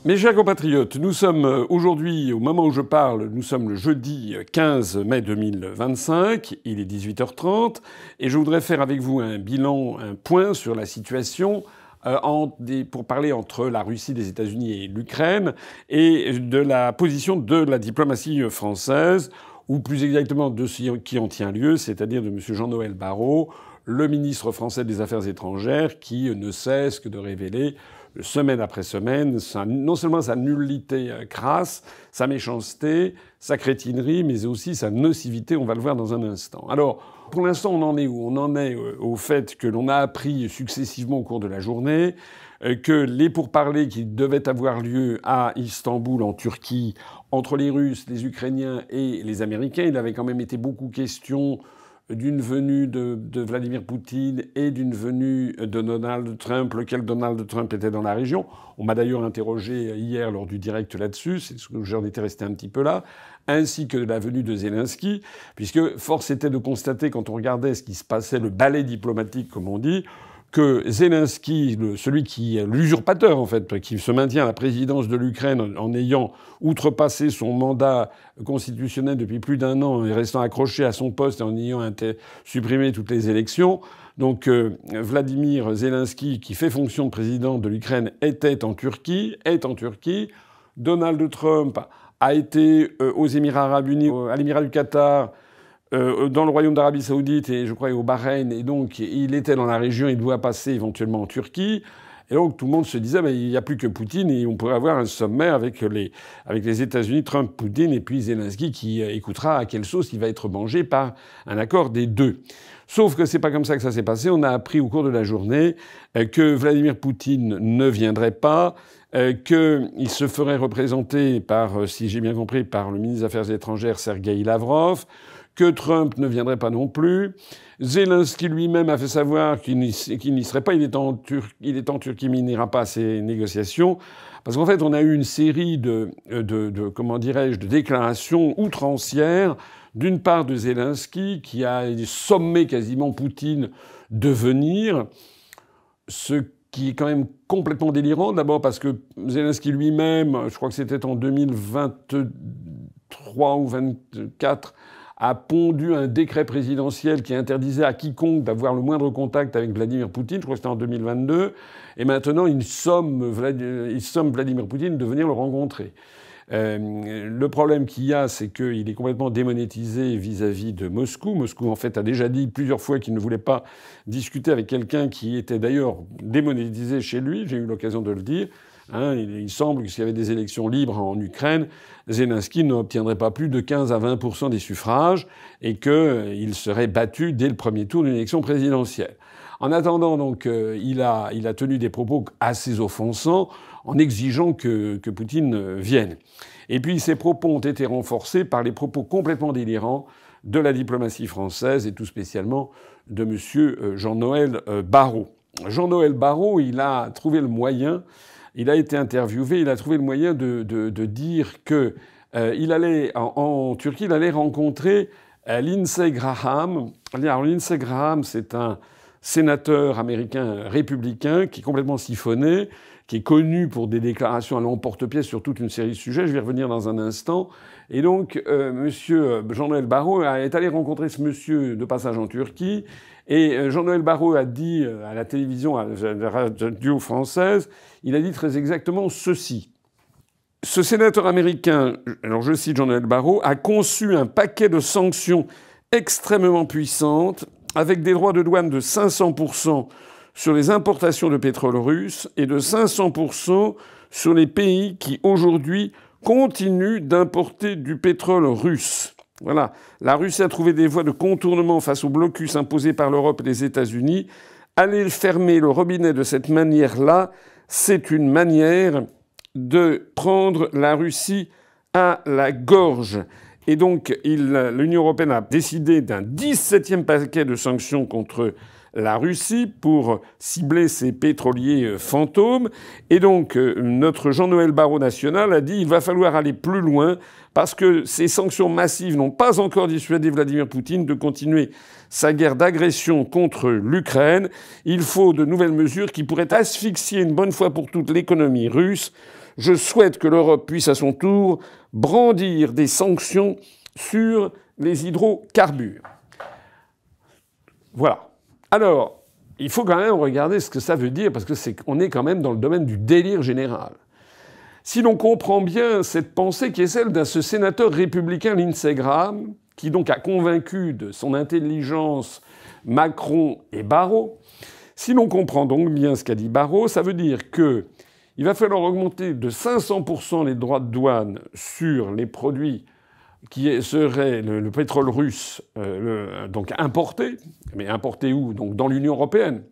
Mes chers compatriotes, nous sommes aujourd'hui, au moment où je parle, nous sommes le jeudi 15 mai 2025, il est 18h30, et je voudrais faire avec vous un bilan, un point sur la situation pour parler entre la Russie, les États-Unis et l'Ukraine, et de la position de la diplomatie française, ou plus exactement de ce qui en tient lieu, c'est-à-dire de M. Jean-Noël Barrot, le ministre français des Affaires étrangères, qui ne cesse que de révéler semaine après semaine, non seulement sa nullité crasse, sa méchanceté, sa crétinerie, mais aussi sa nocivité, on va le voir dans un instant. Alors, pour l'instant, on en est où? On en est au fait que l'on a appris successivement au cours de la journée que les pourparlers qui devaient avoir lieu à Istanbul, en Turquie, entre les Russes, les Ukrainiens et les Américains, il avait quand même été beaucoup question d'une venue de Vladimir Poutine et d'une venue de Donald Trump, lequel Donald Trump était dans la région. On m'a d'ailleurs interrogé hier lors du direct là-dessus, c'est ce que j'en étais resté un petit peu là, ainsi que de la venue de Zelensky, puisque force était de constater, quand on regardait ce qui se passait, le ballet diplomatique, comme on dit, que Zelensky, celui qui est l'usurpateur en fait, qui se maintient à la présidence de l'Ukraine en ayant outrepassé son mandat constitutionnel depuis plus d'un an et restant accroché à son poste et en ayant supprimé toutes les élections. Donc Vladimir Zelensky, qui fait fonction de président de l'Ukraine, est en Turquie. Donald Trump a été aux Émirats arabes unis, à l'Émirat du Qatar, dans le Royaume d'Arabie Saoudite et je crois au Bahreïn, et donc il était dans la région, il doit passer éventuellement en Turquie. Et donc tout le monde se disait, il n'y a plus que Poutine et on pourrait avoir un sommet avec les États-Unis, Trump, Poutine, et puis Zelensky qui écoutera à quelle sauce il va être mangé par un accord des deux. Sauf que c'est pas comme ça que ça s'est passé. On a appris au cours de la journée que Vladimir Poutine ne viendrait pas, qu'il se ferait représenter par, si j'ai bien compris, par le ministre des Affaires étrangères Sergueï Lavrov, que Trump ne viendrait pas non plus. Zelensky lui-même a fait savoir qu'il n'y serait pas. Il est en Turquie, mais il n'ira pas à ces négociations. Parce qu'en fait, on a eu une série comment dirais-je, de déclarations outrancières, d'une part de Zelensky, qui a sommé quasiment Poutine de venir, ce qui est quand même complètement délirant. D'abord parce que Zelensky lui-même, je crois que c'était en 2023 ou 2024, a pondu un décret présidentiel qui interdisait à quiconque d'avoir le moindre contact avec Vladimir Poutine. Je crois que c'était en 2022. Et maintenant, il somme Vladimir Poutine de venir le rencontrer. Le problème qu'il y a, c'est qu'il est complètement démonétisé vis-à-vis de Moscou. Moscou, en fait, a déjà dit plusieurs fois qu'il ne voulait pas discuter avec quelqu'un qui était d'ailleurs démonétisé chez lui. J'ai eu l'occasion de le dire. Il semble que s'il y avait des élections libres en Ukraine, Zelensky n'obtiendrait pas plus de 15 à 20% des suffrages et qu'il serait battu dès le premier tour d'une élection présidentielle. En attendant, donc, il a tenu des propos assez offensants en exigeant que Poutine vienne. Et puis ces propos ont été renforcés par les propos complètement délirants de la diplomatie française et tout spécialement de M. Jean-Noël Barrot. Jean-Noël Barrot, il a trouvé le moyen. Il a été interviewé, il a trouvé le moyen de dire que il allait en Turquie, il allait rencontrer Lindsey Graham. Alors Lindsey Graham, c'est un sénateur américain républicain qui est complètement siphonné, qui est connu pour des déclarations à l'emporte-pièce sur toute une série de sujets. Je vais revenir dans un instant. Et donc, monsieur Jean-Noël Barrot est allé rencontrer ce monsieur de passage en Turquie. Et Jean-Noël Barrot a dit à la télévision, à la radio française, il a dit très exactement ceci. Ce sénateur américain, alors je cite Jean-Noël Barrot, a conçu un paquet de sanctions extrêmement puissantes avec des droits de douane de 500% sur les importations de pétrole russe et de 500% sur les pays qui aujourd'hui continuent d'importer du pétrole russe. Voilà. La Russie a trouvé des voies de contournement face au blocus imposé par l'Europe et les États-Unis. Aller fermer le robinet de cette manière-là, c'est une manière de prendre la Russie à la gorge. Et donc, l'Union européenne a décidé d'un 17e paquet de sanctions contre la Russie pour cibler ses pétroliers fantômes. Et donc, notre Jean-Noël Barrot national a dit qu'il va falloir aller plus loin parce que ces sanctions massives n'ont pas encore dissuadé Vladimir Poutine de continuer sa guerre d'agression contre l'Ukraine. Il faut de nouvelles mesures qui pourraient asphyxier une bonne fois pour toutes l'économie russe. Je souhaite que l'Europe puisse à son tour brandir des sanctions sur les hydrocarbures. Voilà. Alors, il faut quand même regarder ce que ça veut dire, parce que on est quand même dans le domaine du délire général. Si l'on comprend bien cette pensée qui est celle de ce sénateur républicain Lindsey Graham, qui donc a convaincu de son intelligence Macron et Barrot, si l'on comprend donc bien ce qu'a dit Barrot, ça veut dire que il va falloir augmenter de 500% les droits de douane sur les produits qui serait le pétrole russe, donc importé. Mais importé où? Donc dans l'Union européenne.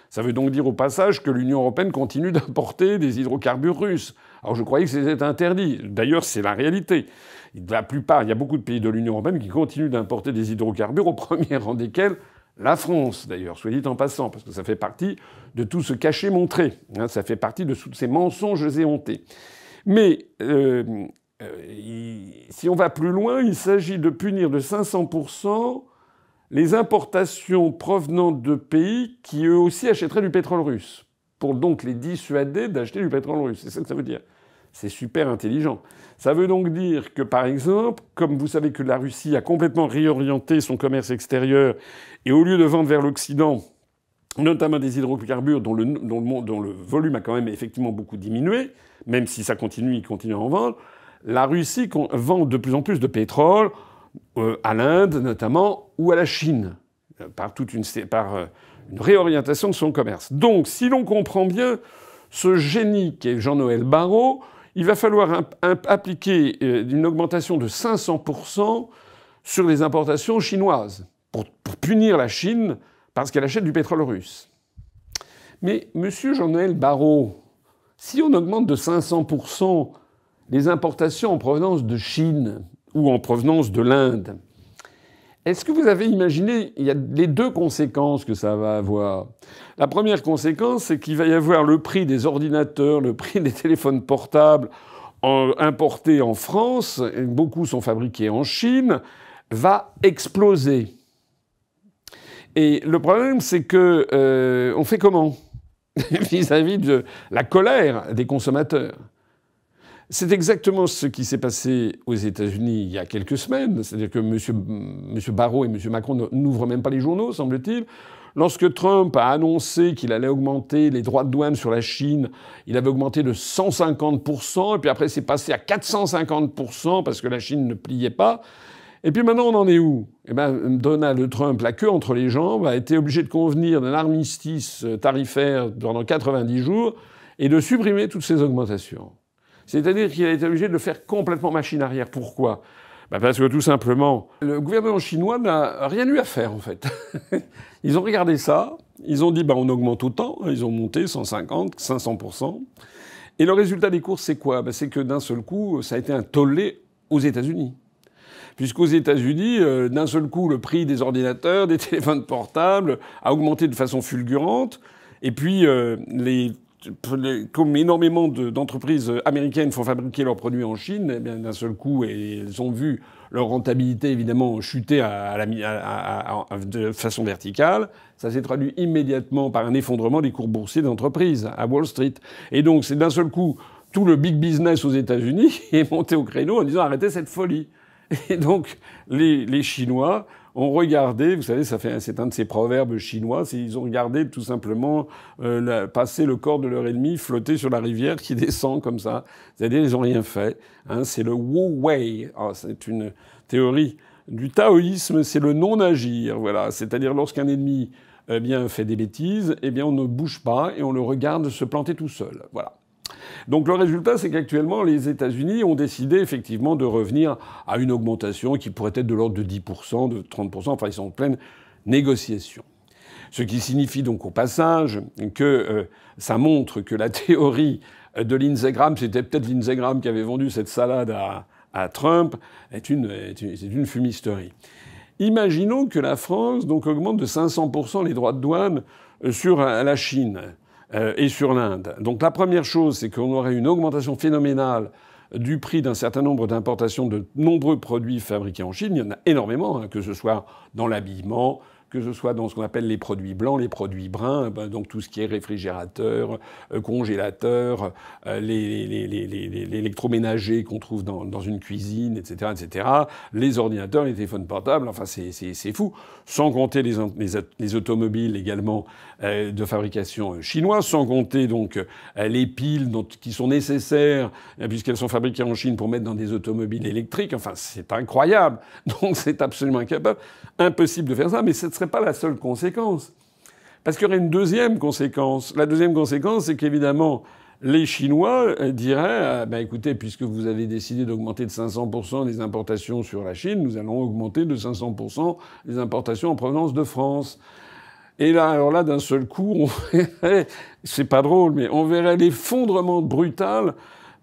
Ça veut donc dire au passage que l'Union européenne continue d'importer des hydrocarbures russes. Alors je croyais que c'était interdit. D'ailleurs, c'est la réalité. La plupart, il y a beaucoup de pays de l'Union européenne qui continuent d'importer des hydrocarbures, au premier rang desquels la France, d'ailleurs, soit dit en passant, parce que ça fait partie de tout ce caché-montré. Hein, ça fait partie de tous ces mensonges éhontés. Mais si on va plus loin, il s'agit de punir de 500% les importations provenant de pays qui eux aussi achèteraient du pétrole russe, pour donc les dissuader d'acheter du pétrole russe. C'est ça que ça veut dire. C'est super intelligent. Ça veut donc dire que, par exemple, comme vous savez que la Russie a complètement réorienté son commerce extérieur, et au lieu de vendre vers l'Occident, notamment des hydrocarbures dont le volume a quand même effectivement beaucoup diminué, même si ça continue, il continue à en vendre, la Russie vend de plus en plus de pétrole à l'Inde notamment ou à la Chine par une réorientation de son commerce. Donc, si l'on comprend bien ce génie qu'est Jean-Noël Barrot, il va falloir appliquer une augmentation de 500% sur les importations chinoises pour punir la Chine parce qu'elle achète du pétrole russe. Mais, monsieur Jean-Noël Barrot, si on augmente de 500% les importations en provenance de Chine ou en provenance de l'Inde, est-ce que vous avez imaginé, il y a les deux conséquences que ça va avoir. La première conséquence, c'est qu'il va y avoir le prix des ordinateurs, le prix des téléphones portables importés en France, et beaucoup sont fabriqués en Chine, va exploser. Et le problème, c'est que on fait comment vis-à-vis de la colère des consommateurs? C'est exactement ce qui s'est passé aux États-Unis il y a quelques semaines. C'est-à-dire que M. Barrot et M. Macron n'ouvrent même pas les journaux, semble-t-il. Lorsque Trump a annoncé qu'il allait augmenter les droits de douane sur la Chine, il avait augmenté de 150%, et puis après c'est passé à 450% parce que la Chine ne pliait pas. Et puis maintenant, on en est où? Eh bien, Donald Trump, la queue entre les jambes, a été obligé de convenir d'un armistice tarifaire pendant 90 jours et de supprimer toutes ces augmentations. C'est-à-dire qu'il a été obligé de le faire complètement machine arrière. Pourquoi? Parce que tout simplement, le gouvernement chinois n'a rien eu à faire, en fait. Ils ont regardé ça, ils ont dit on augmente autant, ils ont monté 150, 500%. Et le résultat des courses, c'est quoi? C'est que d'un seul coup, ça a été un tollé aux États-Unis. Puisqu'aux États-Unis, d'un seul coup, le prix des ordinateurs, des téléphones portables a augmenté de façon fulgurante. Et puis, comme énormément d'entreprises américaines font fabriquer leurs produits en Chine, eh bien, d'un seul coup, elles ont vu leur rentabilité, évidemment, chuter de façon verticale. Ça s'est traduit immédiatement par un effondrement des cours boursiers d'entreprises à Wall Street. Et donc, c'est d'un seul coup, tout le big business aux États-Unis est monté au créneau en disant « arrêtez cette folie ». Et donc, les Chinois ont regardé, vous savez, c'est un de ces proverbes chinois, ils ont regardé tout simplement passer le corps de leur ennemi flotter sur la rivière qui descend comme ça. C'est-à-dire, ils n'ont rien fait. Hein, c'est le Wu Wei. C'est une théorie du taoïsme, c'est le non-agir. Voilà. C'est-à-dire, lorsqu'un ennemi fait des bêtises, on ne bouge pas et on le regarde se planter tout seul. Voilà. Donc le résultat, c'est qu'actuellement, les États-Unis ont décidé effectivement de revenir à une augmentation qui pourrait être de l'ordre de 10%, de 30%, enfin ils sont en pleine négociation. Ce qui signifie donc au passage que ça montre que la théorie de Lindsey Graham, c'était peut-être Lindsey Graham qui avait vendu cette salade à Trump, c'est une fumisterie. Imaginons que la France donc augmente de 500% les droits de douane sur la Chine et sur l'Inde. Donc la première chose, c'est qu'on aurait une augmentation phénoménale du prix d'un certain nombre d'importations de nombreux produits fabriqués en Chine. Il y en a énormément, hein, que ce soit dans l'habillement, que ce soit dans ce qu'on appelle les produits blancs, les produits bruns, donc tout ce qui est réfrigérateur, congélateur, l'électroménager qu'on trouve dans une cuisine, etc., etc., les ordinateurs, les téléphones portables, enfin c'est fou. Sans compter les automobiles également de fabrication chinoise, sans compter donc les piles qui sont nécessaires puisqu'elles sont fabriquées en Chine pour mettre dans des automobiles électriques. Enfin, c'est incroyable. Donc c'est absolument incapable, impossible de faire ça, mais ce ne serait pas la seule conséquence. Parce qu'il y aurait une deuxième conséquence. La deuxième conséquence, c'est qu'évidemment, les Chinois diraient écoutez, puisque vous avez décidé d'augmenter de 500% les importations sur la Chine, nous allons augmenter de 500% les importations en provenance de France. Et là, alors là, d'un seul coup, on verrait, c'est pas drôle, mais on verrait l'effondrement brutal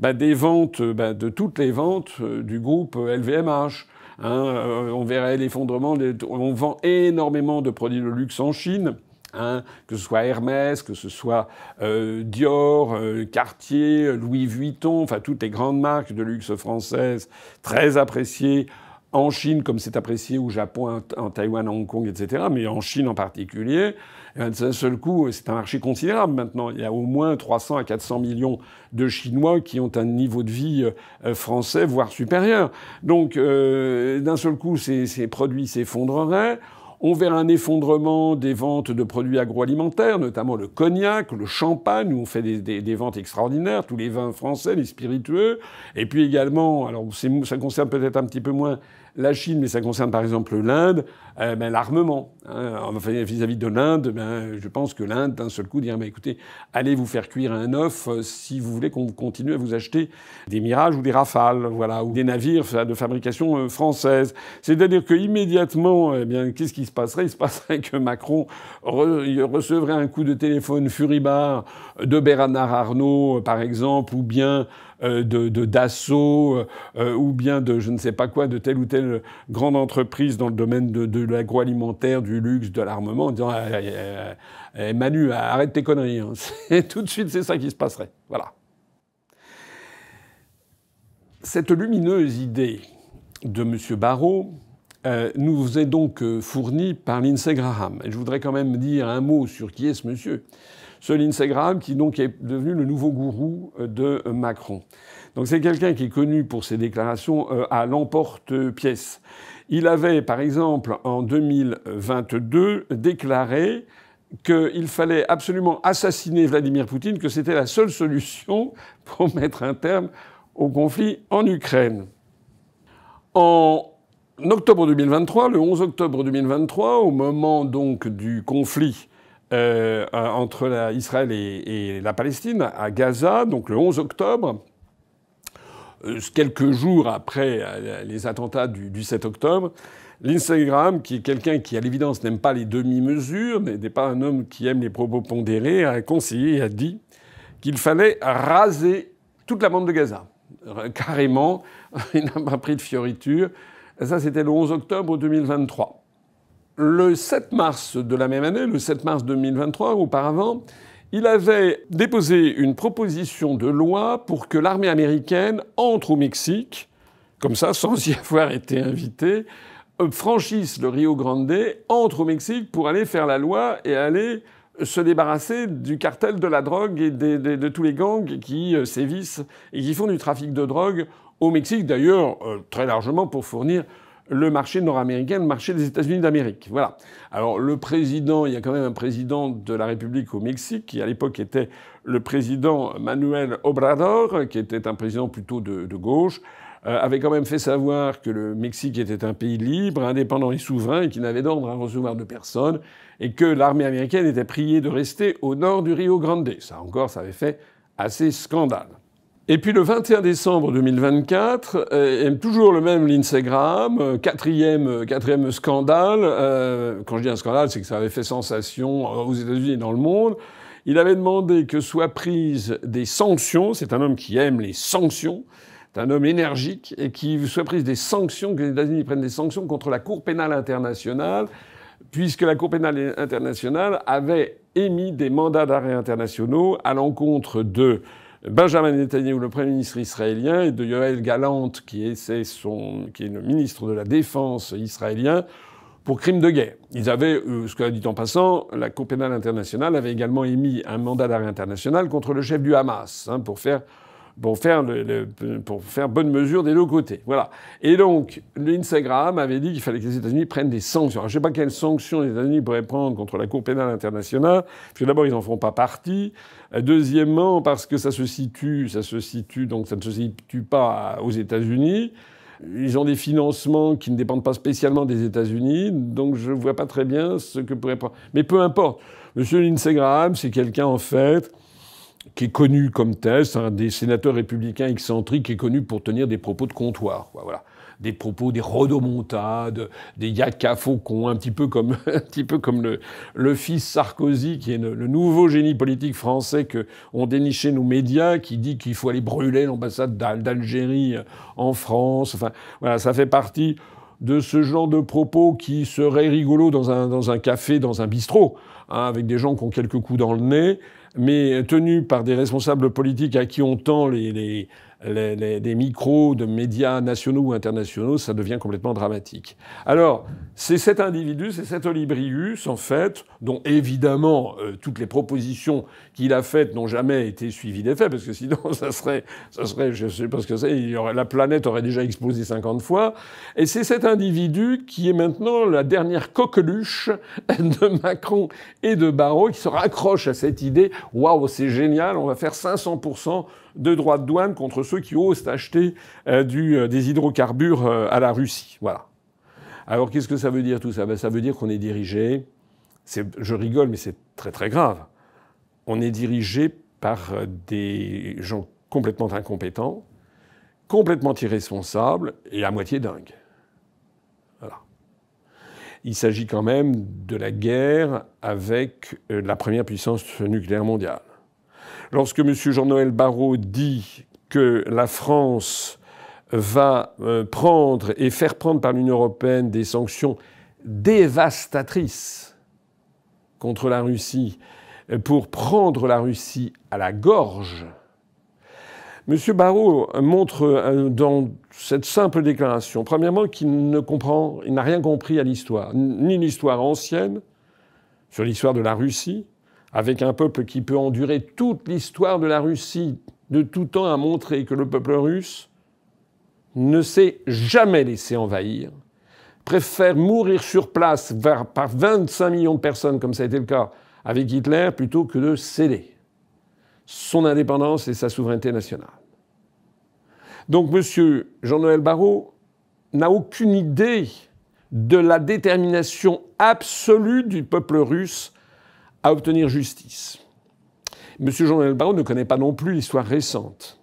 des ventes, de toutes les ventes du groupe LVMH. On verrait l'effondrement. On vend énormément de produits de luxe en Chine. Que ce soit Hermès, que ce soit Dior, Cartier, Louis Vuitton, enfin toutes les grandes marques de luxe françaises très appréciées en Chine, comme c'est apprécié au Japon, en Taïwan, à Hong Kong, etc., mais en Chine en particulier. D'un seul coup, c'est un marché considérable maintenant. Il y a au moins 300 à 400 millions de Chinois qui ont un niveau de vie français, voire supérieur. Donc, d'un seul coup, ces produits s'effondreraient. On verra un effondrement des ventes de produits agroalimentaires, notamment le cognac, le champagne, où on fait des ventes extraordinaires, tous les vins français, les spiritueux. Et puis également, alors ça concerne peut-être un petit peu moins la Chine, mais ça concerne par exemple l'Inde, l'armement. Enfin, vis-à-vis de l'Inde, je pense que l'Inde, d'un seul coup, dirait écoutez, allez vous faire cuire un œuf si vous voulez qu'on continue à vous acheter des Mirages ou des Rafales, voilà, ou des navires de fabrication française. C'est-à-dire que immédiatement, qu'est-ce qui se passerait? Il se passerait que Macron recevrait un coup de téléphone furibard de Bernard Arnault, par exemple, ou bien de Dassault, ou bien de je ne sais pas quoi, de telle ou telle grande entreprise dans le domaine de l'agroalimentaire, du luxe, de l'armement, en disant Manu, arrête tes conneries. Hein. Tout de suite, c'est ça qui se passerait. Voilà. Cette lumineuse idée de M. Barrot nous est donc fournie par Lindsey Graham. Et je voudrais quand même dire un mot sur qui est ce monsieur. Ce Lindsey Graham qui donc est devenu le nouveau gourou de Macron. Donc c'est quelqu'un qui est connu pour ses déclarations à l'emporte-pièce. Il avait, par exemple, en 2022, déclaré qu'il fallait absolument assassiner Vladimir Poutine, que c'était la seule solution pour mettre un terme au conflit en Ukraine. En octobre 2023, le 11 octobre 2023, au moment donc du conflit entre Israël et la Palestine, à Gaza, donc le 11 octobre, quelques jours après les attentats du 7 octobre, Lindsey Graham, qui est quelqu'un qui, à l'évidence, n'aime pas les demi-mesures, n'est pas un homme qui aime les propos pondérés, a conseillé et a dit qu'il fallait raser toute la bande de Gaza. Carrément, il n'a pas pris de fioriture. Ça, c'était le 11 octobre 2023. Le 7 mars de la même année, le 7 mars 2023, auparavant, il avait déposé une proposition de loi pour que l'armée américaine entre au Mexique, comme ça, sans y avoir été invité, franchisse le Rio Grande, entre au Mexique pour aller faire la loi et aller se débarrasser du cartel de la drogue et de tous les gangs qui sévissent et qui font du trafic de drogue au Mexique, d'ailleurs, très largement pour fournir le marché nord-américain, le marché des États-Unis d'Amérique. Voilà. Alors, le président, il y a quand même un président de la République au Mexique, qui à l'époque était le président Manuel Obrador, qui était un président plutôt de gauche, avait quand même fait savoir que le Mexique était un pays libre, indépendant et souverain, et qui n'avait d'ordre à recevoir de personne, et que l'armée américaine était priée de rester au nord du Rio Grande. Ça encore, ça avait fait assez scandale. Et puis le 21 décembre 2024, toujours le même Lindsey Graham, quatrième scandale. Quand je dis un scandale, c'est que ça avait fait sensation aux États-Unis et dans le monde. Il avait demandé que soient prises des sanctions. C'est un homme qui aime les sanctions. c'est un homme énergique et qui soit prise des sanctions, que les États-Unis prennent des sanctions contre la Cour pénale internationale, puisque la Cour pénale internationale avait émis des mandats d'arrêt internationaux à l'encontre de Benjamin Netanyahu, le Premier ministre israélien, et de Yoav Gallant, qui est le ministre de la Défense israélien, pour crimes de guerre. Ils avaient, ce qu'a dit en passant, la Cour pénale internationale avait également émis un mandat d'arrêt international contre le chef du Hamas, pour faire bonne mesure des deux côtés. Voilà. Et donc, Lindsey Graham avait dit qu'il fallait que les États-Unis prennent des sanctions. Alors, je ne sais pas quelles sanctions les États-Unis pourraient prendre contre la Cour pénale internationale, parce que d'abord, ils n'en font pas partie. Deuxièmement, parce que ça ne se situe pas aux États-Unis. Ils ont des financements qui ne dépendent pas spécialement des États-Unis, donc je ne vois pas très bien ce que pourrait prendre. Mais peu importe. Monsieur Lindsey Graham, c'est quelqu'un, en fait, qui est connu comme tel, c'est un des sénateurs républicains excentriques qui est connu pour tenir des propos de comptoir, quoi, voilà. Des propos, des rodomontades, des yaka faucons, un petit peu comme le fils Sarkozy, qui est le nouveau génie politique français que ont déniché nos médias, qui dit qu'il faut aller brûler l'ambassade d'Algérie en France. Enfin, voilà, ça fait partie de ce genre de propos qui serait rigolo dans un café, dans un bistrot, avec des gens qui ont quelques coups dans le nez, mais tenus par des responsables politiques à qui on tend les micros de médias nationaux ou internationaux, ça devient complètement dramatique. Alors, c'est cet individu, c'est cet Olybrius, en fait, dont évidemment toutes les propositions qu'il a faites n'ont jamais été suivies d'effet, parce que sinon ça serait, je sais pas ce que c'est, la planète aurait déjà explosé 50 fois. Et c'est cet individu qui est maintenant la dernière coqueluche de Macron et de Barrot, qui se raccroche à cette idée. Waouh, c'est génial, on va faire 500% de droits de douane contre ceux qui osent acheter des hydrocarbures à la Russie. Voilà. Alors, qu'est-ce que ça veut dire tout ça ? Ça veut dire qu'on est dirigé, je rigole, mais c'est très très grave, on est dirigé par des gens complètement incompétents, complètement irresponsables et à moitié dingues. Voilà. Il s'agit quand même de la guerre avec la première puissance nucléaire mondiale. Lorsque M. Jean-Noël Barrot dit que la France va prendre et faire prendre par l'Union européenne des sanctions dévastatrices contre la Russie pour prendre la Russie à la gorge, M. Barrot montre dans cette simple déclaration, premièrement, qu'il n'a rien compris à l'histoire, ni l'histoire ancienne, sur l'histoire de la Russie, avec un peuple qui peut endurer toute l'histoire de la Russie de tout temps, a montré que le peuple russe ne s'est jamais laissé envahir, préfère mourir sur place par 25 millions de personnes, comme ça a été le cas avec Hitler, plutôt que de céder son indépendance et sa souveraineté nationale. Donc M. Jean-Noël Barrot n'a aucune idée de la détermination absolue du peuple russe à obtenir justice. M. Jean-Noël Barrot ne connaît pas non plus l'histoire récente.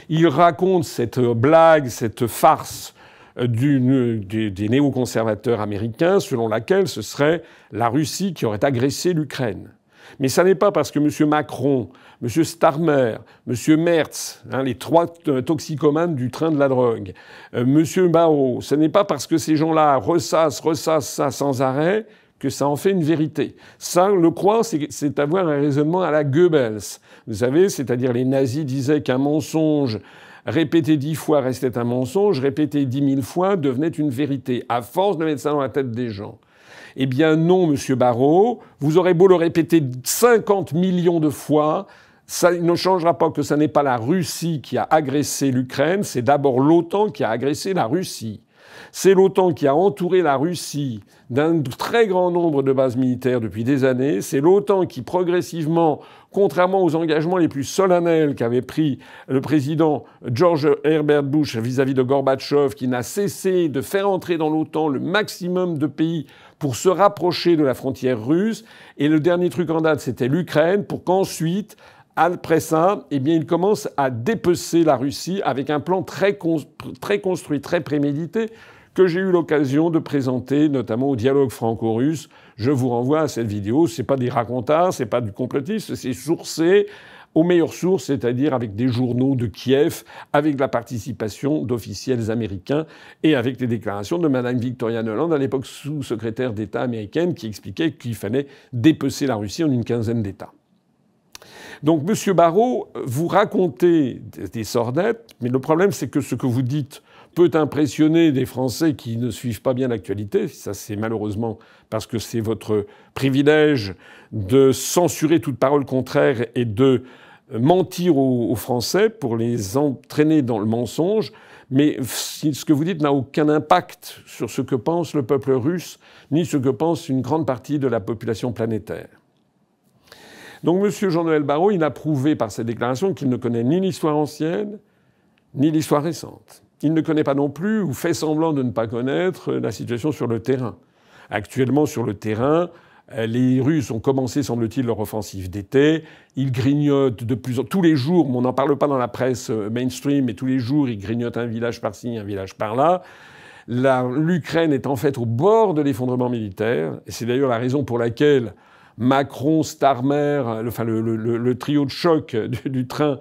Il raconte cette blague, cette farce des néoconservateurs américains selon laquelle ce serait la Russie qui aurait agressé l'Ukraine. Mais ça n'est pas parce que M. Macron, M. Starmer, M. Merz, les trois toxicomanes du train de la drogue, M. Barrot, ce n'est pas parce que ces gens-là ressassent ça sans arrêt que ça en fait une vérité. Ça, le croire, c'est avoir un raisonnement à la Goebbels. Vous savez, c'est-à-dire les nazis disaient qu'un mensonge répété 10 fois restait un mensonge, répété 10 000 fois devenait une vérité, à force de mettre ça dans la tête des gens. Eh bien non, Monsieur Barrot, vous aurez beau le répéter 50 millions de fois, ça ne changera pas que ce n'est pas la Russie qui a agressé l'Ukraine, c'est d'abord l'OTAN qui a agressé la Russie. C'est l'OTAN qui a entouré la Russie d'un très grand nombre de bases militaires depuis des années. C'est l'OTAN qui, progressivement, contrairement aux engagements les plus solennels qu'avait pris le président George Herbert Bush vis-à-vis de Gorbatchev, qui n'a cessé de faire entrer dans l'OTAN le maximum de pays pour se rapprocher de la frontière russe. Et le dernier truc en date, c'était l'Ukraine, pour qu'ensuite, après ça, eh bien, il commence à dépecer la Russie avec un plan très construit, très prémédité, que j'ai eu l'occasion de présenter, notamment au dialogue franco-russe. Je vous renvoie à cette vidéo. C'est pas des racontars, c'est pas du complotisme, c'est sourcé aux meilleures sources, c'est-à-dire avec des journaux de Kiev, avec la participation d'officiels américains et avec les déclarations de Mme Victoria Nuland, à l'époque sous-secrétaire d'État américaine, qui expliquait qu'il fallait dépecer la Russie en une quinzaine d'États. Donc, M. Barrot, vous racontez des sornettes, mais le problème, c'est que ce que vous dites peut impressionner des Français qui ne suivent pas bien l'actualité. Ça, c'est malheureusement parce que c'est votre privilège de censurer toute parole contraire et de mentir aux Français pour les entraîner dans le mensonge. Mais ce que vous dites n'a aucun impact sur ce que pense le peuple russe, ni ce que pense une grande partie de la population planétaire. Donc M. Jean-Noël Barrot, il a prouvé par cette déclaration qu'il ne connaît ni l'histoire ancienne, ni l'histoire récente. Il ne connaît pas non plus, ou fait semblant de ne pas connaître, la situation sur le terrain. Actuellement, sur le terrain, les Russes ont commencé, semble-t-il, leur offensive d'été. Ils grignotent de plus en plus... Tous les jours, on n'en parle pas dans la presse mainstream, mais tous les jours, ils grignotent un village par-ci, un village par-là. L'Ukraine est en fait au bord de l'effondrement militaire. Et c'est d'ailleurs la raison pour laquelle Macron, Starmer, le trio de choc du train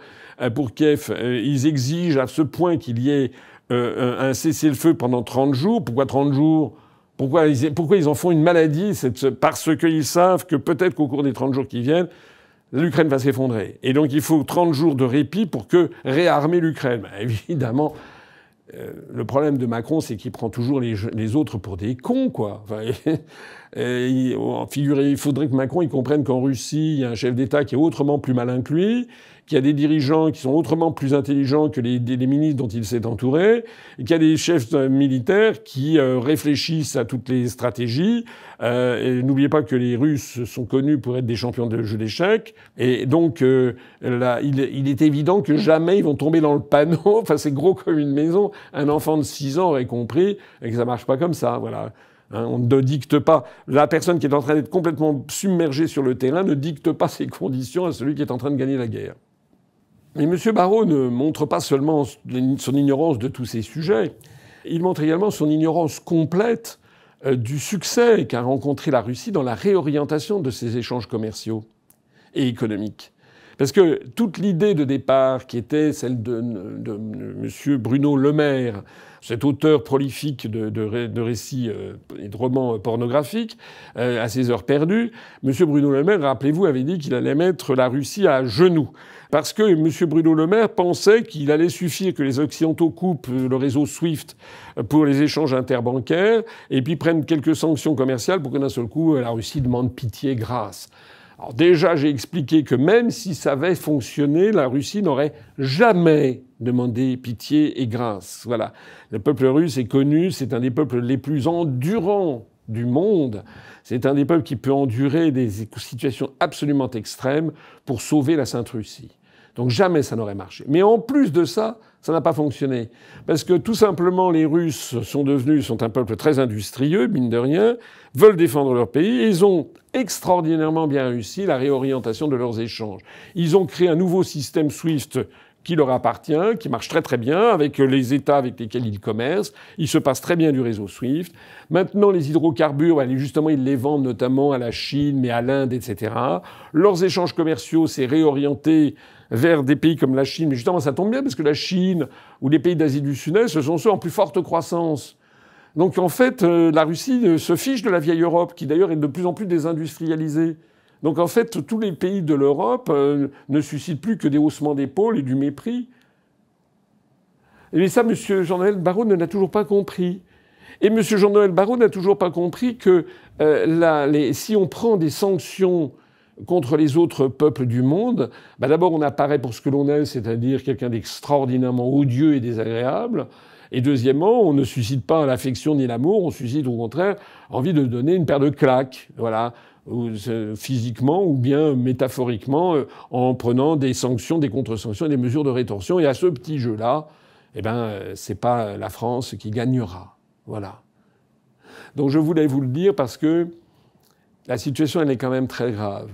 pour Kiev, ils exigent à ce point qu'il y ait un cessez-le-feu pendant 30 jours. Pourquoi 30 jours ? Pourquoi ils en font une maladie ? Parce qu'ils savent que peut-être qu'au cours des 30 jours qui viennent, l'Ukraine va s'effondrer. Et donc il faut 30 jours de répit pour réarmer l'Ukraine. Ben, évidemment, le problème de Macron, c'est qu'il prend toujours les autres pour des cons, quoi. Enfin, il faudrait que Macron il comprenne qu'en Russie, il y a un chef d'État qui est autrement plus malin que lui, qu'il y a des dirigeants qui sont autrement plus intelligents que les ministres dont il s'est entouré, et qu'il y a des chefs militaires qui réfléchissent à toutes les stratégies. Et n'oubliez pas que les Russes sont connus pour être des champions de jeu d'échecs. Et donc, là, il est évident que jamais ils vont tomber dans le panneau. Enfin, c'est gros comme une maison. Un enfant de 6 ans aurait compris et que ça marche pas comme ça. Voilà. Hein, on ne dicte pas. La personne qui est en train d'être complètement submergée sur le terrain ne dicte pas ses conditions à celui qui est en train de gagner la guerre. Mais M. Barrot ne montre pas seulement son ignorance de tous ces sujets, il montre également son ignorance complète du succès qu'a rencontré la Russie dans la réorientation de ses échanges commerciaux et économiques. Parce que toute l'idée de départ, qui était celle de M. Bruno Le Maire, cet auteur prolifique de récits et de romans pornographiques, à ses heures perdues, M. Bruno Le Maire, rappelez-vous, avait dit qu'il allait mettre la Russie à genoux. Parce que M. Bruno Le Maire pensait qu'il allait suffire que les Occidentaux coupent le réseau SWIFT pour les échanges interbancaires et puis prennent quelques sanctions commerciales pour que d'un seul coup la Russie demande pitié, grâce. Alors déjà, j'ai expliqué que même si ça avait fonctionné, la Russie n'aurait jamais demandé pitié et grâce. Voilà. Le peuple russe est connu, c'est un des peuples les plus endurants du monde. C'est un des peuples qui peut endurer des situations absolument extrêmes pour sauver la Sainte Russie. Donc jamais ça n'aurait marché. Mais en plus de ça, ça n'a pas fonctionné. Parce que tout simplement, les Russes sont un peuple très industrieux, mine de rien, veulent défendre leur pays, et ils ont extraordinairement bien réussi la réorientation de leurs échanges. Ils ont créé un nouveau système SWIFT qui leur appartient, qui marche très très bien avec les États avec lesquels ils commercent. Ils se passent très bien du réseau SWIFT. Maintenant, les hydrocarbures, justement, ils les vendent notamment à la Chine, mais à l'Inde, etc. Leurs échanges commerciaux s'est réorienté vers des pays comme la Chine. Mais justement, ça tombe bien parce que la Chine ou les pays d'Asie du Sud-Est, ce sont ceux en plus forte croissance. Donc en fait, la Russie se fiche de la vieille Europe, qui d'ailleurs est de plus en plus désindustrialisée. Donc en fait, tous les pays de l'Europe ne suscitent plus que des haussements d'épaules et du mépris. Et ça, M. Jean-Noël Barrot ne l'a toujours pas compris. Et M. Jean-Noël Barrot n'a toujours pas compris que si on prend des sanctions contre les autres peuples du monde, d'abord on apparaît pour ce que l'on est, c'est-à-dire quelqu'un d'extraordinairement odieux et désagréable. Et deuxièmement, on ne suscite pas l'affection ni l'amour, on suscite au contraire envie de donner une paire de claques, voilà, physiquement ou bien métaphoriquement, en prenant des sanctions, des contre-sanctions et des mesures de rétorsion. Et à ce petit jeu-là, c'est pas la France qui gagnera. Voilà. Donc je voulais vous le dire parce que la situation, elle est quand même très grave.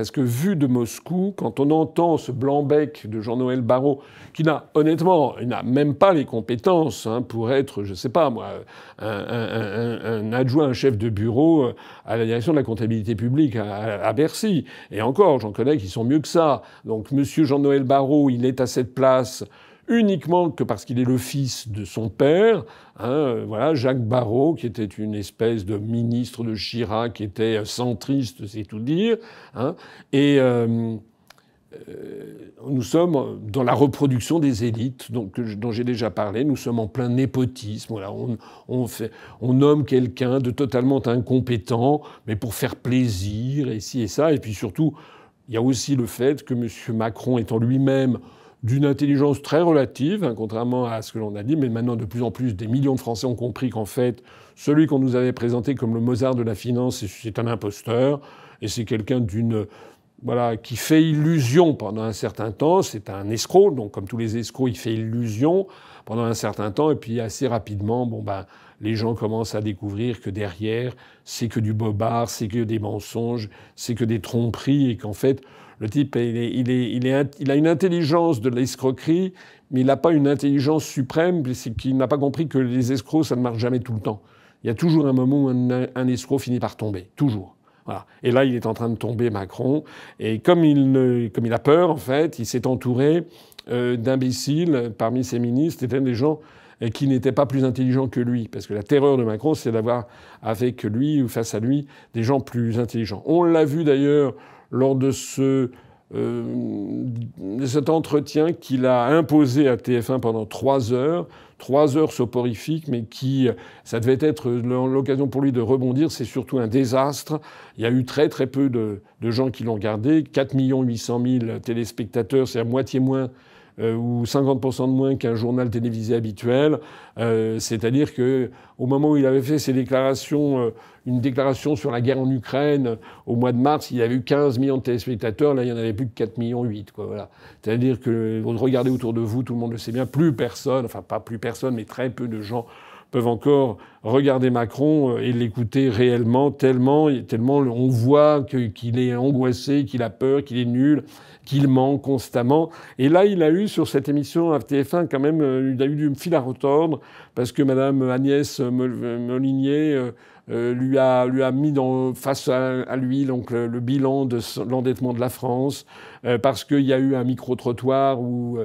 Parce que vu de Moscou, quand on entend ce blanc-bec de Jean-Noël Barrot, qui n'a, honnêtement, il n'a même pas les compétences pour être, je sais pas moi, un adjoint, un chef de bureau à la direction de la comptabilité publique à Bercy. Et encore, j'en connais qui sont mieux que ça. Donc monsieur Jean-Noël Barrot, il est à cette place uniquement que parce qu'il est le fils de son père. Voilà, Jacques Barrot, qui était une espèce de ministre de Chirac, qui était centriste, c'est tout dire. Nous sommes dans la reproduction des élites dont j'ai déjà parlé. Nous sommes en plein népotisme. Voilà, on nomme quelqu'un de totalement incompétent, mais pour faire plaisir, et ci et ça. Et puis surtout, il y a aussi le fait que M. Macron étant lui-même d'une intelligence très relative, contrairement à ce que l'on a dit, mais maintenant de plus en plus des millions de Français ont compris qu'en fait, celui qu'on nous avait présenté comme le Mozart de la finance, c'est un imposteur, et c'est quelqu'un qui fait illusion pendant un certain temps. C'est un escroc, donc comme tous les escrocs, il fait illusion pendant un certain temps, et puis assez rapidement, les gens commencent à découvrir que derrière, c'est que du bobard, c'est que des mensonges, c'est que des tromperies, et qu'en fait, le type, il a une intelligence de l'escroquerie, mais il n'a pas une intelligence suprême, c'est qu'il n'a pas compris que les escrocs, ça ne marche jamais tout le temps. Il y a toujours un moment où un escroc finit par tomber. Toujours. Voilà. Et là, il est en train de tomber, Macron. Et comme il a peur, en fait, il s'est entouré d'imbéciles parmi ses ministres, c'était des gens qui n'étaient pas plus intelligents que lui. Parce que la terreur de Macron, c'est d'avoir avec lui ou face à lui des gens plus intelligents. On l'a vu d'ailleurs lors de cet entretien qu'il a imposé à TF1 pendant 3 heures. 3 heures soporifiques, mais ça devait être l'occasion pour lui de rebondir. C'est surtout un désastre. Il y a eu très très peu de gens qui l'ont regardé. 4 800 000 téléspectateurs, c'est à moitié moins ou 50% de moins qu'un journal télévisé habituel. C'est-à-dire que au moment où il avait fait ses déclarations, une déclaration sur la guerre en Ukraine au mois de mars, il y avait eu 15 millions de téléspectateurs. Là, il n'y en avait plus que 4,8 millions. Voilà. C'est-à-dire que vous regardez autour de vous, tout le monde le sait bien, plus personne, enfin pas plus personne, mais très peu de gens peuvent encore regarder Macron et l'écouter réellement, tellement on voit qu'il est angoissé, qu'il a peur, qu'il est nul, qu'il ment constamment. Et là, il a eu sur cette émission à TF1 quand même, il a eu du fil à retordre parce que Madame Agnès Molinier lui a mis face à lui donc le bilan de l'endettement de la France parce qu'il y a eu un micro-trottoir où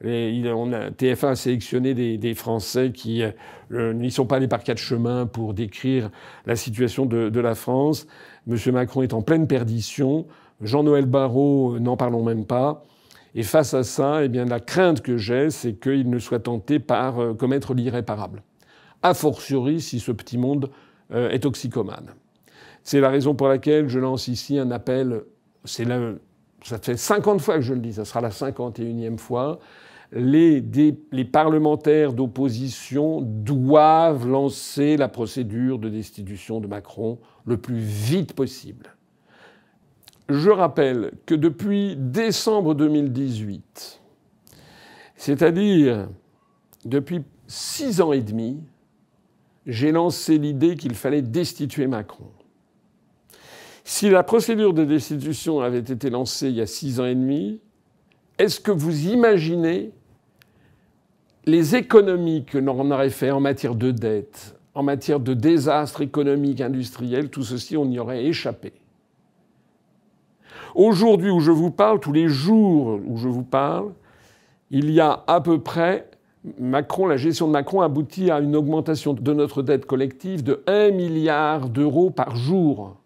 TF1 a sélectionné des Français qui n'y sont pas allés par 4 chemins pour décrire la situation de la France. M. Macron est en pleine perdition. Jean-Noël Barrot, n'en parlons même pas. Et face à ça, eh bien, la crainte que j'ai, c'est qu'il ne soit tenté par commettre l'irréparable. A fortiori, si ce petit monde est toxicomane. C'est la raison pour laquelle je lance ici un appel. Ça fait 50 fois que je le dis, ça sera la 51e fois. Les parlementaires d'opposition doivent lancer la procédure de destitution de Macron le plus vite possible. Je rappelle que depuis décembre 2018, c'est-à-dire depuis 6 ans et demi, j'ai lancé l'idée qu'il fallait destituer Macron. Si la procédure de destitution avait été lancée il y a 6 ans et demi, est-ce que vous imaginez les économies que l'on aurait fait en matière de dette, en matière de désastre économique, industriel, tout ceci, on y aurait échappé. Aujourd'hui où je vous parle, tous les jours où je vous parle, il y a à peu près la gestion de Macron aboutit à une augmentation de notre dette collective de 1 milliard d'euros par jour.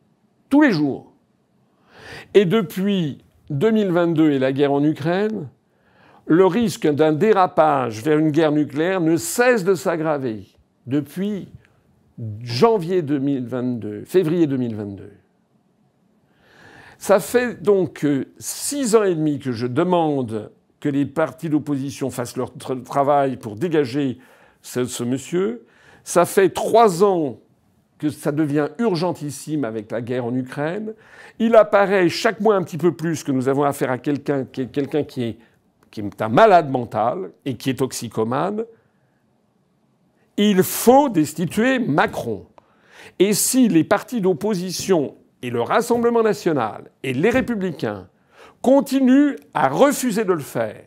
Tous les jours. Et depuis 2022 et la guerre en Ukraine, le risque d'un dérapage vers une guerre nucléaire ne cesse de s'aggraver depuis février 2022. Ça fait donc 6 ans et demi que je demande que les partis d'opposition fassent leur travail pour dégager ce monsieur. Ça fait 3 ans que ça devient urgentissime avec la guerre en Ukraine. Il apparaît chaque mois un petit peu plus que nous avons affaire à quelqu'un qui est un malade mental et qui est toxicomane. Il faut destituer Macron. Et si les partis d'opposition et le Rassemblement national et les Républicains continuent à refuser de le faire,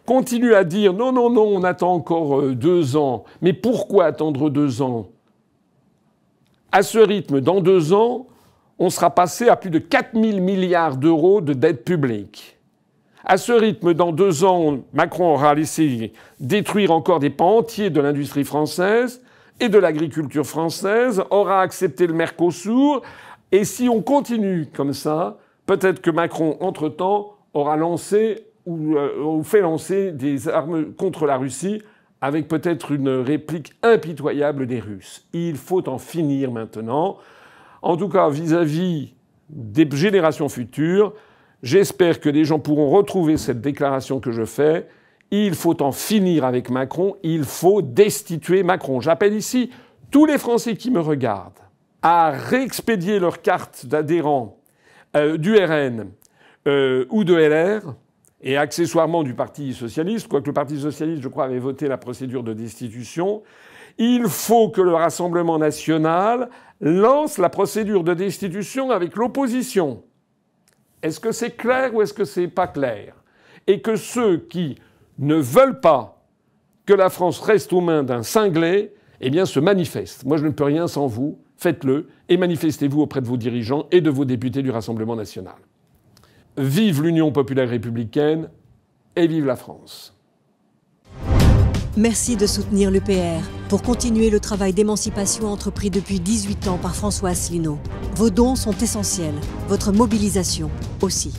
continuent à dire non, non, non, on attend encore 2 ans. Mais pourquoi attendre 2 ans? À ce rythme, dans 2 ans, on sera passé à plus de 4 000 milliards d'euros de dette publique. À ce rythme, dans 2 ans, Macron aura laissé détruire encore des pans entiers de l'industrie française et de l'agriculture française, aura accepté le Mercosur. Et si on continue comme ça, peut-être que Macron, entre-temps, aura lancé ou fait lancer des armes contre la Russie avec peut-être une réplique impitoyable des Russes. Il faut en finir maintenant. En tout cas, vis-à-vis des générations futures, j'espère que les gens pourront retrouver cette déclaration que je fais. Il faut en finir avec Macron. Il faut destituer Macron. J'appelle ici tous les Français qui me regardent à réexpédier leur carte d'adhérent du RN ou de LR et accessoirement du Parti socialiste, quoique le Parti socialiste, je crois, avait voté la procédure de destitution. Il faut que le Rassemblement national lance la procédure de destitution avec l'opposition. Est-ce que c'est clair ou est-ce que c'est pas clair? Et que ceux qui ne veulent pas que la France reste aux mains d'un cinglé, eh bien, se manifestent. Moi, je ne peux rien sans vous. Faites-le et manifestez-vous auprès de vos dirigeants et de vos députés du Rassemblement national. Vive l'Union populaire républicaine et vive la France. Merci de soutenir l'UPR pour continuer le travail d'émancipation entrepris depuis 18 ans par François Asselineau. Vos dons sont essentiels, votre mobilisation aussi.